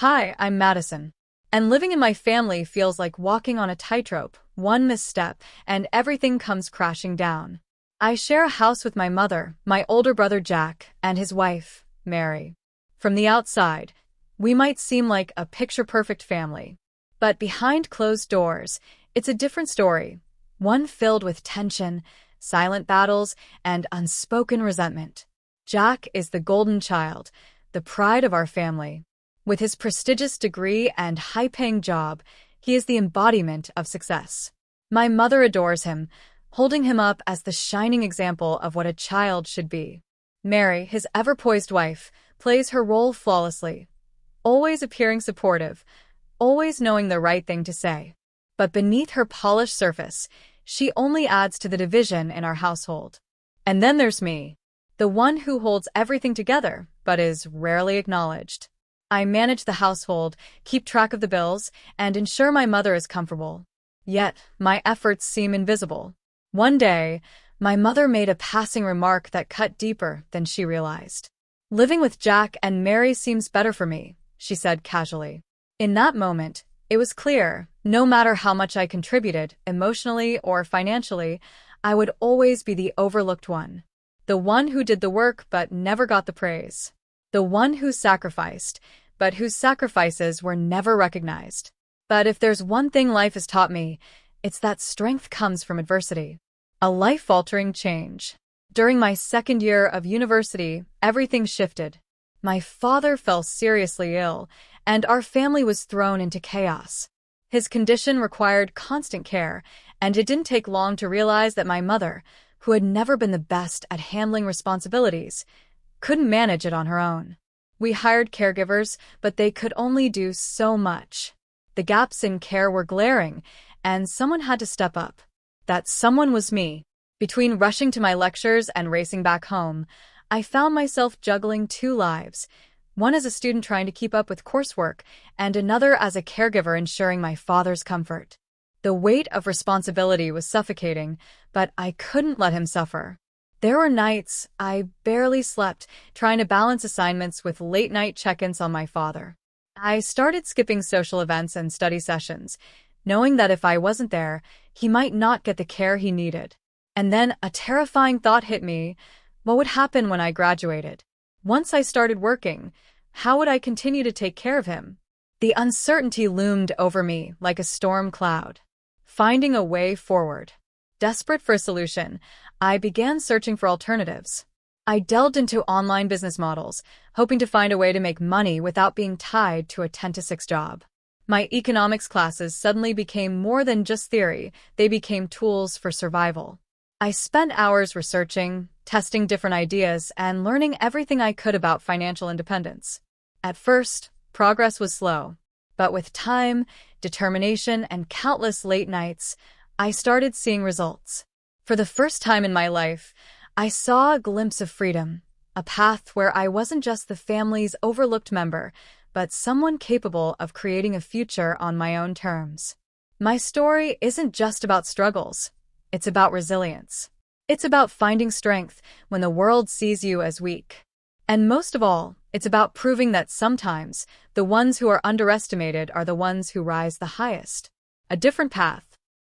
Hi, I'm Madison. And living in my family feels like walking on a tightrope, one misstep, and everything comes crashing down. I share a house with my mother, my older brother Jack, and his wife, Mary. From the outside, we might seem like a picture-perfect family. But behind closed doors, it's a different story, one filled with tension, silent battles, and unspoken resentment. Jack is the golden child, the pride of our family. With his prestigious degree and high-paying job, he is the embodiment of success. My mother adores him, holding him up as the shining example of what a child should be. Mary, his ever-poised wife, plays her role flawlessly, always appearing supportive, always knowing the right thing to say. But beneath her polished surface, she only adds to the division in our household. And then there's me, the one who holds everything together, but is rarely acknowledged. I manage the household, keep track of the bills, and ensure my mother is comfortable. Yet, my efforts seem invisible. One day, my mother made a passing remark that cut deeper than she realized. "Living with Jack and Mary seems better for me," she said casually. In that moment, it was clear, no matter how much I contributed, emotionally or financially, I would always be the overlooked one. The one who did the work but never got the praise. The one who sacrificed, but whose sacrifices were never recognized. But if there's one thing life has taught me, it's that strength comes from adversity. A life-altering change. During my second year of university, everything shifted. My father fell seriously ill, and our family was thrown into chaos. His condition required constant care, and it didn't take long to realize that my mother, who had never been the best at handling responsibilities, couldn't manage it on her own. We hired caregivers, but they could only do so much. The gaps in care were glaring, and someone had to step up. That someone was me. Between rushing to my lectures and racing back home, I found myself juggling two lives, one as a student trying to keep up with coursework, and another as a caregiver ensuring my father's comfort. The weight of responsibility was suffocating, but I couldn't let him suffer. There were nights I barely slept, trying to balance assignments with late-night check-ins on my father. I started skipping social events and study sessions, knowing that if I wasn't there, he might not get the care he needed. And then a terrifying thought hit me: what would happen when I graduated? Once I started working, how would I continue to take care of him? The uncertainty loomed over me like a storm cloud. Finding a way forward. Desperate for a solution, I began searching for alternatives. I delved into online business models, hoping to find a way to make money without being tied to a 10-to-6 job. My economics classes suddenly became more than just theory, they became tools for survival. I spent hours researching, testing different ideas, and learning everything I could about financial independence. At first, progress was slow, but with time, determination, and countless late nights, I started seeing results. For the first time in my life, I saw a glimpse of freedom, a path where I wasn't just the family's overlooked member, but someone capable of creating a future on my own terms. My story isn't just about struggles. It's about resilience. It's about finding strength when the world sees you as weak. And most of all, it's about proving that sometimes the ones who are underestimated are the ones who rise the highest. A different path.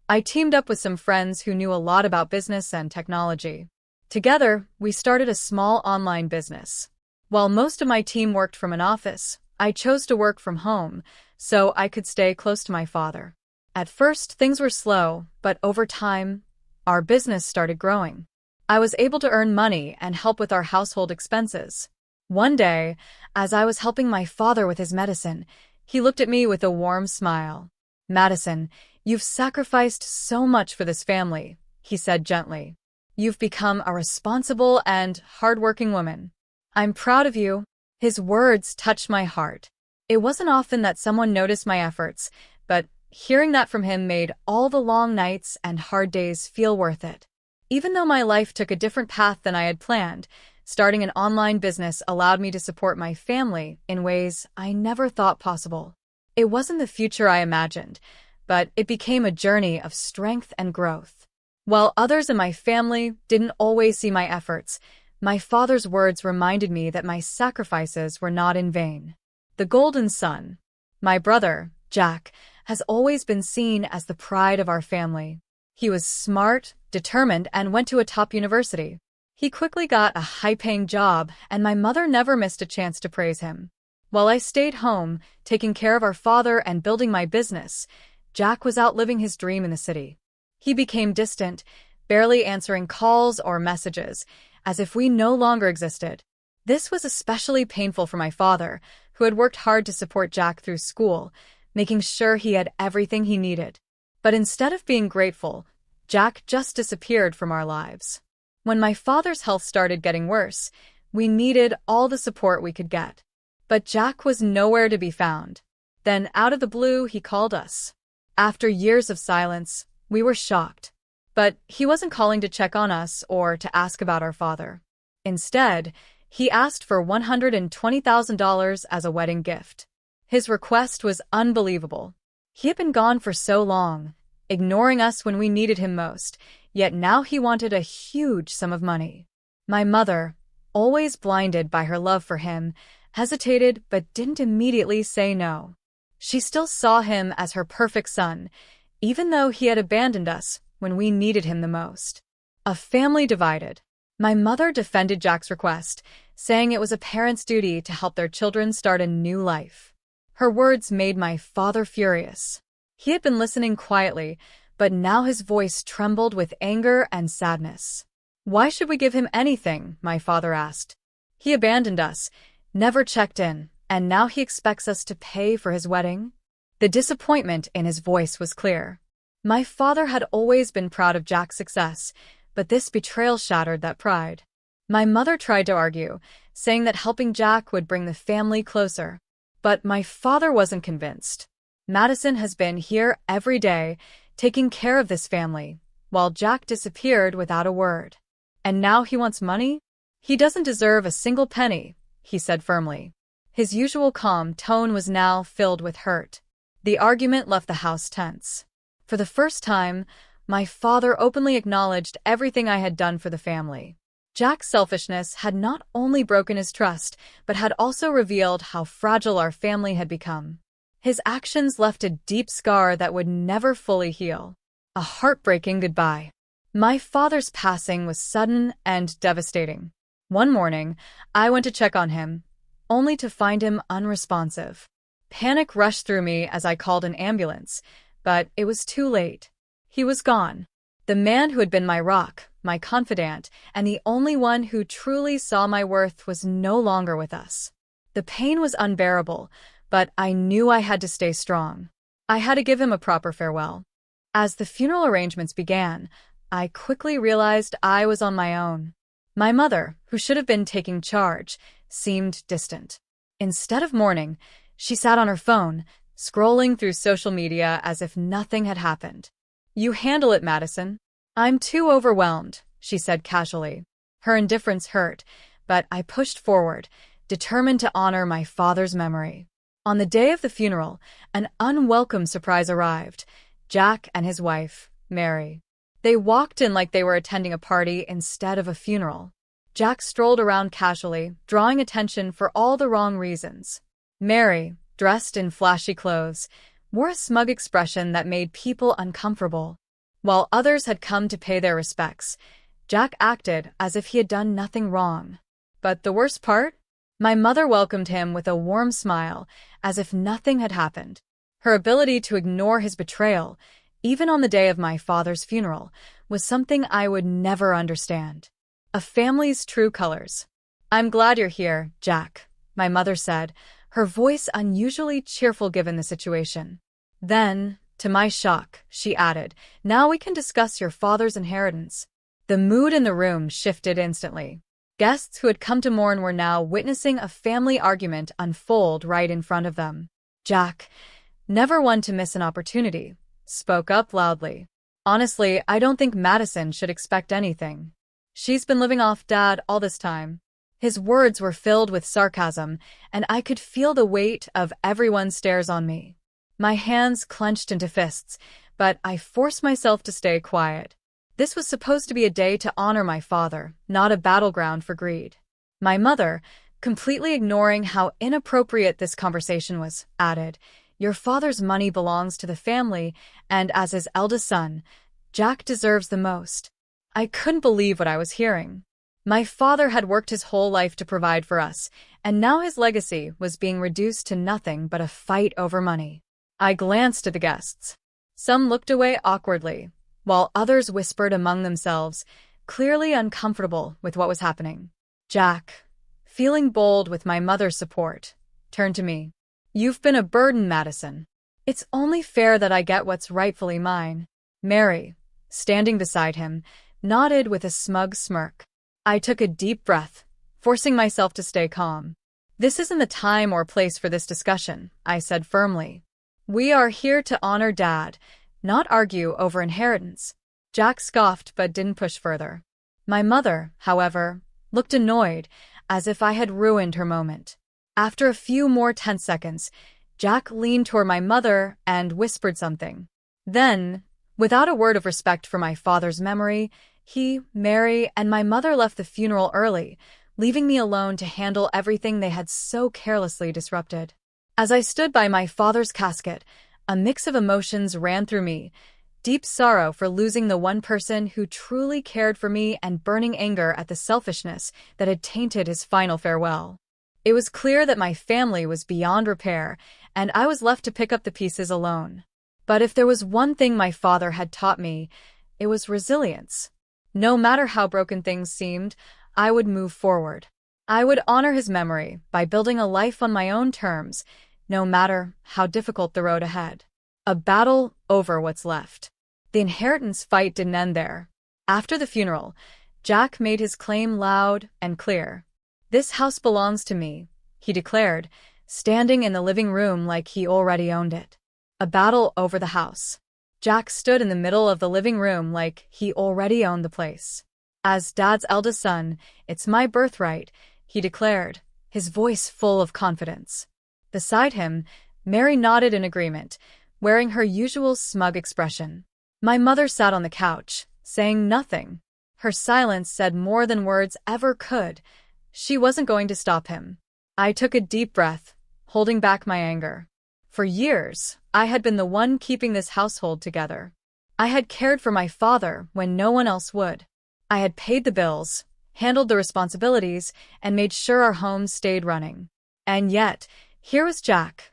I teamed up with some friends who knew a lot about business and technology. Together, we started a small online business. While most of my team worked from an office, I chose to work from home so I could stay close to my father. At first, things were slow, but over time, our business started growing. I was able to earn money and help with our household expenses. One day, as I was helping my father with his medicine, he looked at me with a warm smile. "Madison, you've sacrificed so much for this family," he said gently. "You've become a responsible and hardworking woman. I'm proud of you." His words touched my heart. It wasn't often that someone noticed my efforts, but hearing that from him made all the long nights and hard days feel worth it. Even though my life took a different path than I had planned, starting an online business allowed me to support my family in ways I never thought possible. It wasn't the future I imagined, but it became a journey of strength and growth. While others in my family didn't always see my efforts, my father's words reminded me that my sacrifices were not in vain. The golden son. My brother, Jack, has always been seen as the pride of our family. He was smart, determined, and went to a top university. He quickly got a high-paying job, and my mother never missed a chance to praise him. While I stayed home, taking care of our father and building my business, Jack was out living his dream in the city. He became distant, barely answering calls or messages, as if we no longer existed. This was especially painful for my father, who had worked hard to support Jack through school, making sure he had everything he needed. But instead of being grateful, Jack just disappeared from our lives. When my father's health started getting worse, we needed all the support we could get. But Jack was nowhere to be found. Then, out of the blue, he called us. After years of silence, we were shocked. But he wasn't calling to check on us or to ask about our father. Instead, he asked for $120,000 as a wedding gift. His request was unbelievable. He had been gone for so long, ignoring us when we needed him most, yet now he wanted a huge sum of money. My mother, always blinded by her love for him, hesitated but didn't immediately say no. She still saw him as her perfect son, even though he had abandoned us when we needed him the most. A family divided. My mother defended Jack's request, saying it was a parent's duty to help their children start a new life. Her words made my father furious. He had been listening quietly, but now his voice trembled with anger and sadness. "Why should we give him anything?" my father asked. "He abandoned us, never checked in, and now he expects us to pay for his wedding?" The disappointment in his voice was clear. My father had always been proud of Jack's success, but this betrayal shattered that pride. My mother tried to argue, saying that helping Jack would bring the family closer. But my father wasn't convinced. Madison has been here every day, taking care of this family, while Jack disappeared without a word. And now he wants money? He doesn't deserve a single penny, he said firmly. His usual calm tone was now filled with hurt. The argument left the house tense. For the first time, my father openly acknowledged everything I had done for the family. Jack's selfishness had not only broken his trust, but had also revealed how fragile our family had become. His actions left a deep scar that would never fully heal. A heartbreaking goodbye. My father's passing was sudden and devastating. One morning, I went to check on him, only to find him unresponsive. Panic rushed through me as I called an ambulance, but it was too late. He was gone. The man who had been my rock, my confidant, and the only one who truly saw my worth was no longer with us. The pain was unbearable, but I knew I had to stay strong. I had to give him a proper farewell. As the funeral arrangements began, I quickly realized I was on my own. My mother, who should have been taking charge, seemed distant. Instead of mourning, she sat on her phone, scrolling through social media as if nothing had happened. "You handle it, Madison." "I'm too overwhelmed," she said casually. Her indifference hurt, but I pushed forward, determined to honor my father's memory. On the day of the funeral, an unwelcome surprise arrived: Jack and his wife, Mary. They walked in like they were attending a party instead of a funeral. Jack strolled around casually, drawing attention for all the wrong reasons. Mary, dressed in flashy clothes, wore a smug expression that made people uncomfortable. While others had come to pay their respects, Jack acted as if he had done nothing wrong. But the worst part? My mother welcomed him with a warm smile, as if nothing had happened. Her ability to ignore his betrayal, even on the day of my father's funeral, was something I would never understand. A family's true colors. "I'm glad you're here, Jack," my mother said, her voice unusually cheerful given the situation. Then, to my shock, she added, "Now we can discuss your father's inheritance." The mood in the room shifted instantly. Guests who had come to mourn were now witnessing a family argument unfold right in front of them. Jack, never one to miss an opportunity, spoke up loudly. "Honestly, I don't think Madison should expect anything. She's been living off Dad all this time." His words were filled with sarcasm, and I could feel the weight of everyone's stares on me. My hands clenched into fists, but I forced myself to stay quiet. This was supposed to be a day to honor my father, not a battleground for greed. My mother, Completely ignoring how inappropriate this conversation was, added, "Your father's money belongs to the family, and as his eldest son, Jack deserves the most." I couldn't believe what I was hearing. My father had worked his whole life to provide for us, and now his legacy was being reduced to nothing but a fight over money. I glanced at the guests. Some looked away awkwardly, while others whispered among themselves, clearly uncomfortable with what was happening. Jack, feeling bold with my mother's support, turned to me. "You've been a burden, Madison. It's only fair that I get what's rightfully mine." Mary, standing beside him, nodded with a smug smirk. I took a deep breath, forcing myself to stay calm. "This isn't the time or place for this discussion," I said firmly. "We are here to honor Dad, not argue over inheritance." Jack scoffed but didn't push further. My mother, however, looked annoyed, as if I had ruined her moment. After a few more tense seconds, Jack leaned toward my mother and whispered something. Then, without a word of respect for my father's memory, he, Mary, and my mother left the funeral early, leaving me alone to handle everything they had so carelessly disrupted. As I stood by my father's casket, a mix of emotions ran through me: deep sorrow for losing the one person who truly cared for me and burning anger at the selfishness that had tainted his final farewell. It was clear that my family was beyond repair, and I was left to pick up the pieces alone. But if there was one thing my father had taught me, it was resilience. No matter how broken things seemed, I would move forward. I would honor his memory by building a life on my own terms, no matter how difficult the road ahead. A battle over what's left. The inheritance fight didn't end there. After the funeral, Jack made his claim loud and clear. "This house belongs to me," he declared, standing in the living room like he already owned it. A battle over the house. Jack stood in the middle of the living room like he already owned the place. "As Dad's eldest son, it's my birthright," he declared, his voice full of confidence. Beside him, Mary nodded in agreement, wearing her usual smug expression. My mother sat on the couch, saying nothing. Her silence said more than words ever could. She wasn't going to stop him. I took a deep breath, holding back my anger. For years, I had been the one keeping this household together. I had cared for my father when no one else would. I had paid the bills, handled the responsibilities, and made sure our home stayed running. And yet, here was Jack,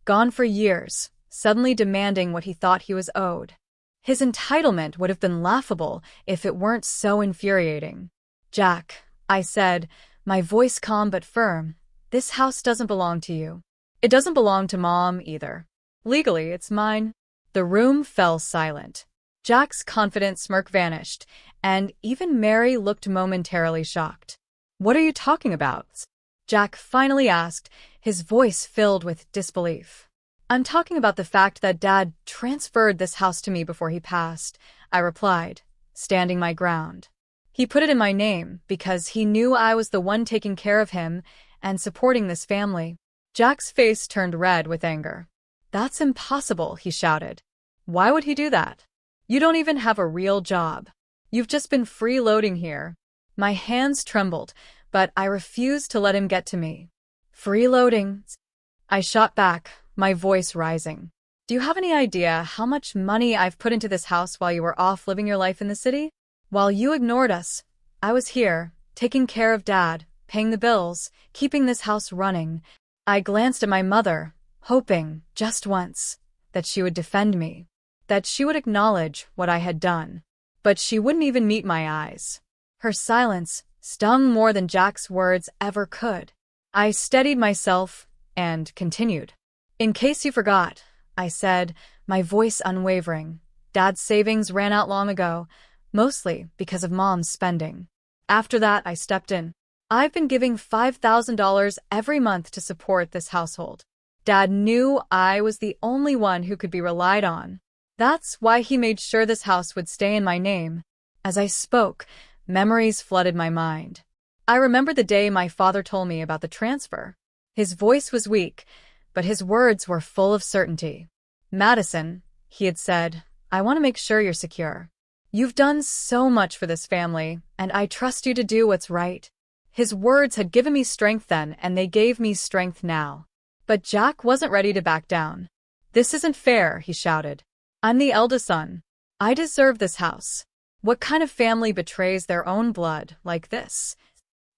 gone for years, suddenly demanding what he thought he was owed. His entitlement would have been laughable if it weren't so infuriating. "Jack," I said, my voice calm but firm, "this house doesn't belong to you. It doesn't belong to Mom either. Legally, it's mine." The room fell silent. Jack's confident smirk vanished, and even Mary looked momentarily shocked. "What are you talking about?" Jack finally asked, his voice filled with disbelief. "I'm talking about the fact that Dad transferred this house to me before he passed," I replied, standing my ground. "He put it in my name because he knew I was the one taking care of him and supporting this family." Jack's face turned red with anger. "That's impossible," he shouted. "Why would he do that? You don't even have a real job. You've just been freeloading here." My hands trembled, but I refused to let him get to me. "Freeloading?" I shot back, my voice rising. "Do you have any idea how much money I've put into this house while you were off living your life in the city? While you ignored us, I was here, taking care of Dad, paying the bills, keeping this house running." I glanced at my mother, hoping, just once, that she would defend me, that she would acknowledge what I had done. But she wouldn't even meet my eyes. Her silence stung more than Jack's words ever could. I steadied myself and continued. "In case you forgot," I said, my voice unwavering, "Dad's savings ran out long ago, mostly because of Mom's spending. After that, I stepped in. I've been giving $5,000 every month to support this household. Dad knew I was the only one who could be relied on. That's why he made sure this house would stay in my name." As I spoke, memories flooded my mind. I remembered the day my father told me about the transfer. His voice was weak, but his words were full of certainty. "Madison," he had said, "I want to make sure you're secure. You've done so much for this family, and I trust you to do what's right." His words had given me strength then, and they gave me strength now. But Jack wasn't ready to back down. "This isn't fair," he shouted. "I'm the eldest son. I deserve this house. What kind of family betrays their own blood like this?"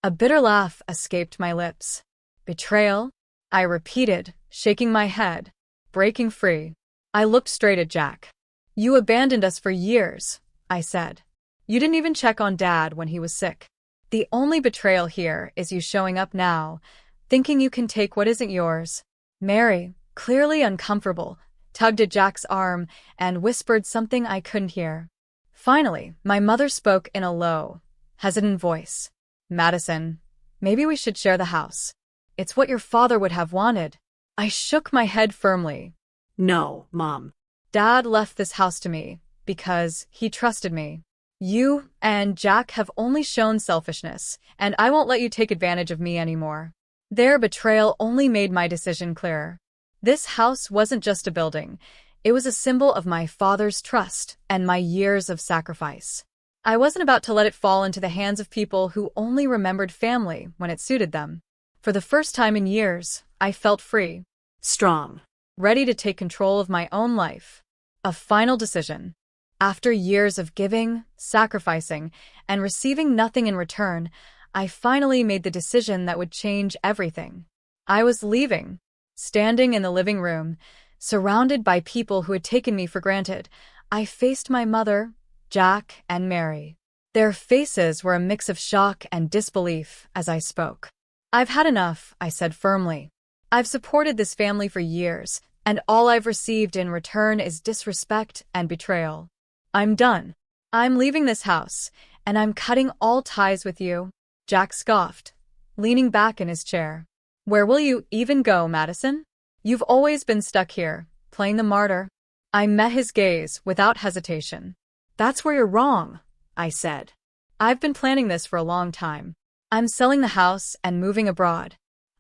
A bitter laugh escaped my lips. "Betrayal?" I repeated, shaking my head. Breaking free. I looked straight at Jack. "You abandoned us for years," I said. "You didn't even check on Dad when he was sick. The only betrayal here is you showing up now, thinking you can take what isn't yours." Mary, clearly uncomfortable, tugged at Jack's arm and whispered something I couldn't hear. Finally, my mother spoke in a low, hesitant voice. "Madison, maybe we should share the house. It's what your father would have wanted." I shook my head firmly. "No, Mom. Dad left this house to me because he trusted me. You and Jack have only shown selfishness, and I won't let you take advantage of me anymore." Their betrayal only made my decision clearer. This house wasn't just a building. It was a symbol of my father's trust and my years of sacrifice. I wasn't about to let it fall into the hands of people who only remembered family when it suited them. For the first time in years, I felt free. Strong. Ready to take control of my own life. A final decision. After years of giving, sacrificing, and receiving nothing in return, I finally made the decision that would change everything. I was leaving. Standing in the living room, surrounded by people who had taken me for granted, I faced my mother, Jack, and Mary. Their faces were a mix of shock and disbelief as I spoke. "I've had enough," I said firmly. "I've supported this family for years, and all I've received in return is disrespect and betrayal. I'm done. I'm leaving this house, and I'm cutting all ties with you." Jack scoffed, leaning back in his chair. "Where will you even go, Madison? You've always been stuck here, playing the martyr." I met his gaze without hesitation. "That's where you're wrong," I said. "I've been planning this for a long time. I'm selling the house and moving abroad.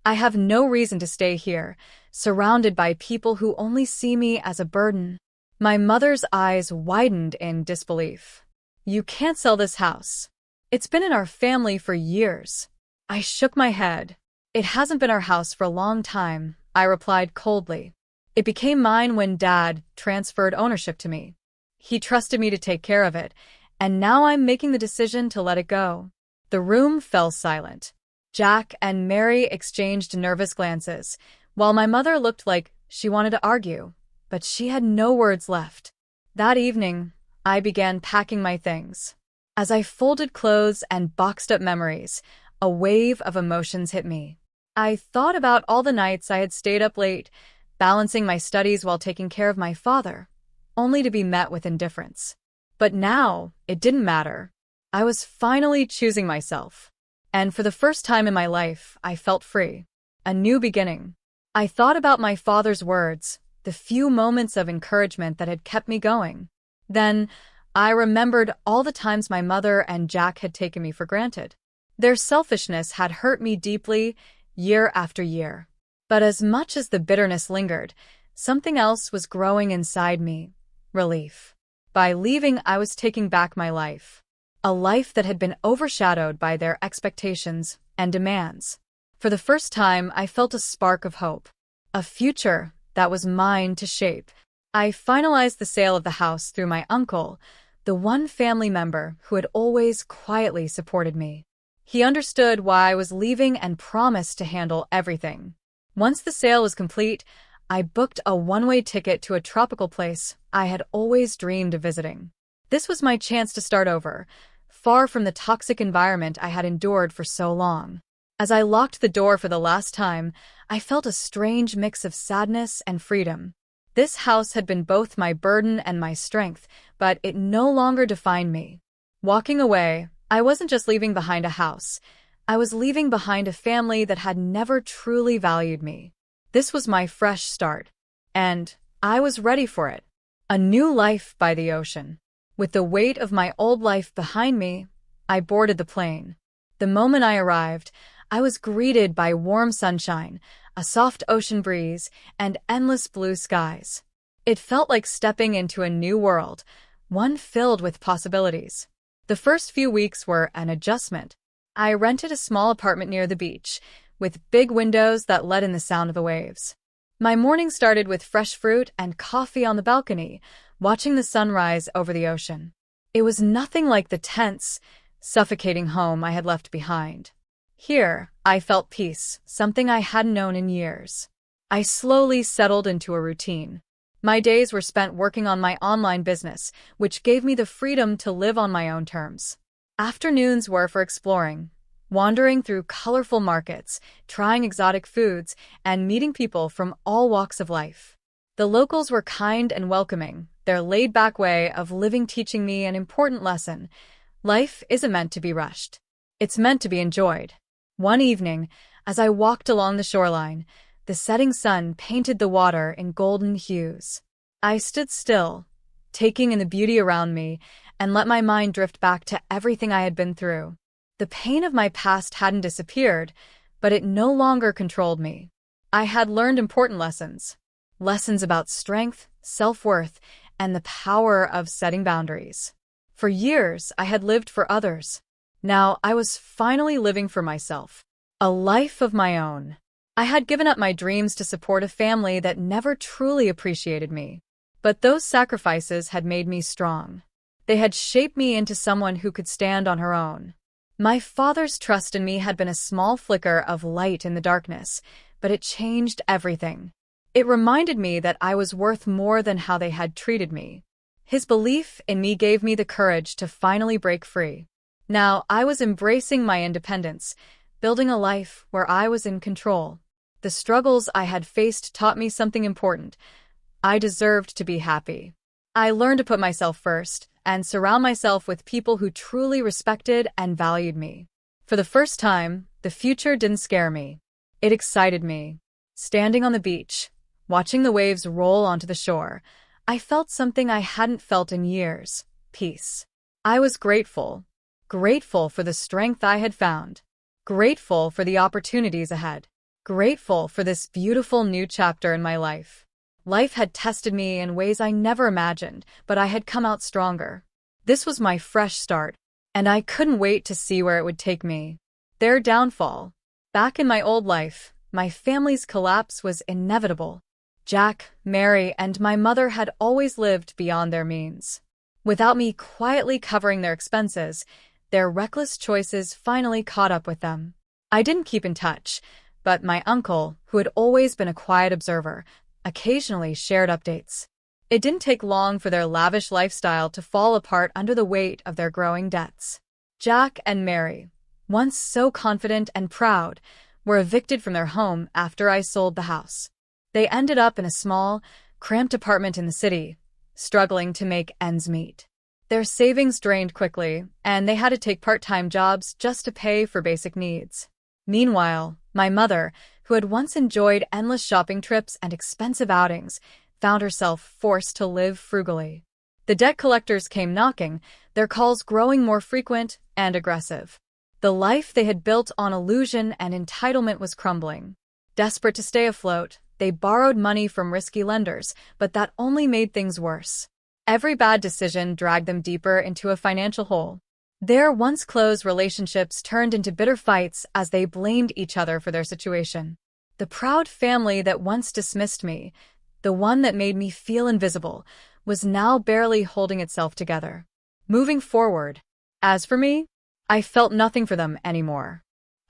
I have no reason to stay here, surrounded by people who only see me as a burden." My mother's eyes widened in disbelief. "You can't sell this house. It's been in our family for years." I shook my head. "It hasn't been our house for a long time," I replied coldly. "It became mine when Dad transferred ownership to me. He trusted me to take care of it, and now I'm making the decision to let it go." The room fell silent. Jack and Mary exchanged nervous glances, while my mother looked like she wanted to argue, but she had no words left. That evening, I began packing my things. As I folded clothes and boxed up memories, a wave of emotions hit me. I thought about all the nights I had stayed up late, balancing my studies while taking care of my father, only to be met with indifference. But now, it didn't matter. I was finally choosing myself. And for the first time in my life, I felt free. A new beginning. I thought about my father's words, the few moments of encouragement that had kept me going. Then, I remembered all the times my mother and Jack had taken me for granted. Their selfishness had hurt me deeply, year after year. But as much as the bitterness lingered, something else was growing inside me. Relief. By leaving, I was taking back my life. A life that had been overshadowed by their expectations and demands. For the first time, I felt a spark of hope. A future that was mine to shape. I finalized the sale of the house through my uncle, the one family member who had always quietly supported me. He understood why I was leaving and promised to handle everything. Once the sale was complete, I booked a one-way ticket to a tropical place I had always dreamed of visiting. This was my chance to start over, far from the toxic environment I had endured for so long. As I locked the door for the last time, I felt a strange mix of sadness and freedom. This house had been both my burden and my strength, but it no longer defined me. Walking away, I wasn't just leaving behind a house. I was leaving behind a family that had never truly valued me. This was my fresh start, and I was ready for it. A new life by the ocean. With the weight of my old life behind me, I boarded the plane. The moment I arrived, I was greeted by warm sunshine, a soft ocean breeze, and endless blue skies. It felt like stepping into a new world, one filled with possibilities. The first few weeks were an adjustment. I rented a small apartment near the beach, with big windows that let in the sound of the waves. My morning started with fresh fruit and coffee on the balcony, watching the sunrise over the ocean. It was nothing like the tense, suffocating home I had left behind. Here, I felt peace, something I hadn't known in years. I slowly settled into a routine. My days were spent working on my online business, which gave me the freedom to live on my own terms. Afternoons were for exploring, wandering through colorful markets, trying exotic foods, and meeting people from all walks of life. The locals were kind and welcoming, their laid-back way of living teaching me an important lesson. Life isn't meant to be rushed. It's meant to be enjoyed. One evening, as I walked along the shoreline, the setting sun painted the water in golden hues. I stood still, taking in the beauty around me, and let my mind drift back to everything I had been through. The pain of my past hadn't disappeared, but it no longer controlled me. I had learned important lessons. Lessons about strength, self-worth, and the power of setting boundaries. For years, I had lived for others. Now, I was finally living for myself. A life of my own. I had given up my dreams to support a family that never truly appreciated me. But those sacrifices had made me strong. They had shaped me into someone who could stand on her own. My father's trust in me had been a small flicker of light in the darkness, but it changed everything. It reminded me that I was worth more than how they had treated me. His belief in me gave me the courage to finally break free. Now, I was embracing my independence, building a life where I was in control. The struggles I had faced taught me something important. I deserved to be happy. I learned to put myself first and surround myself with people who truly respected and valued me. For the first time, the future didn't scare me. It excited me. Standing on the beach, watching the waves roll onto the shore, I felt something I hadn't felt in years: peace. I was grateful. Grateful for the strength I had found. Grateful for the opportunities ahead. Grateful for this beautiful new chapter in my life. Life had tested me in ways I never imagined, but I had come out stronger. This was my fresh start, and I couldn't wait to see where it would take me. Their downfall. Back in my old life, my family's collapse was inevitable. Jack, Mary, and my mother had always lived beyond their means. Without me quietly covering their expenses, their reckless choices finally caught up with them. I didn't keep in touch, but my uncle, who had always been a quiet observer, occasionally shared updates. It didn't take long for their lavish lifestyle to fall apart under the weight of their growing debts. Jack and Mary, once so confident and proud, were evicted from their home after I sold the house. They ended up in a small, cramped apartment in the city, struggling to make ends meet. Their savings drained quickly, and they had to take part-time jobs just to pay for basic needs. Meanwhile, my mother, who had once enjoyed endless shopping trips and expensive outings, found herself forced to live frugally. The debt collectors came knocking, their calls growing more frequent and aggressive. The life they had built on illusion and entitlement was crumbling. Desperate to stay afloat, they borrowed money from risky lenders, but that only made things worse. Every bad decision dragged them deeper into a financial hole. Their once close relationships turned into bitter fights as they blamed each other for their situation. The proud family that once dismissed me, the one that made me feel invisible, was now barely holding itself together. Moving forward. As for me, I felt nothing for them anymore.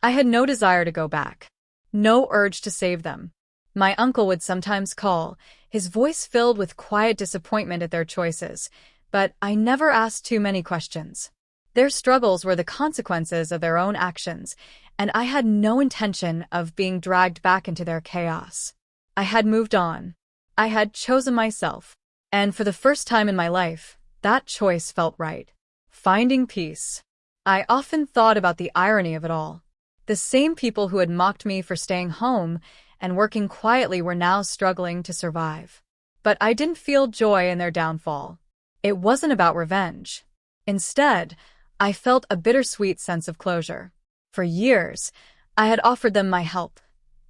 I had no desire to go back. No urge to save them. My uncle would sometimes call, his voice filled with quiet disappointment at their choices, but I never asked too many questions. Their struggles were the consequences of their own actions, and I had no intention of being dragged back into their chaos. I had moved on. I had chosen myself, and for the first time in my life, that choice felt right. Finding peace. I often thought about the irony of it all. The same people who had mocked me for staying home and working quietly were now struggling to survive. But I didn't feel joy in their downfall. It wasn't about revenge. Instead, I felt a bittersweet sense of closure. For years, I had offered them my help,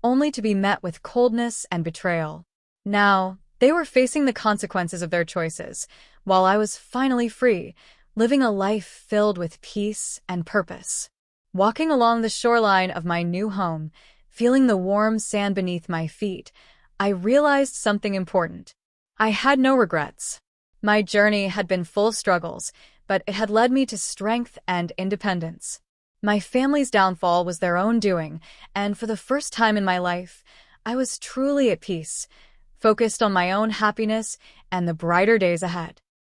only to be met with coldness and betrayal. Now, they were facing the consequences of their choices, while I was finally free, living a life filled with peace and purpose. Walking along the shoreline of my new home, feeling the warm sand beneath my feet, I realized something important. I had no regrets. My journey had been full of struggles, but it had led me to strength and independence. My family's downfall was their own doing, and for the first time in my life, I was truly at peace, focused on my own happiness and the brighter days ahead.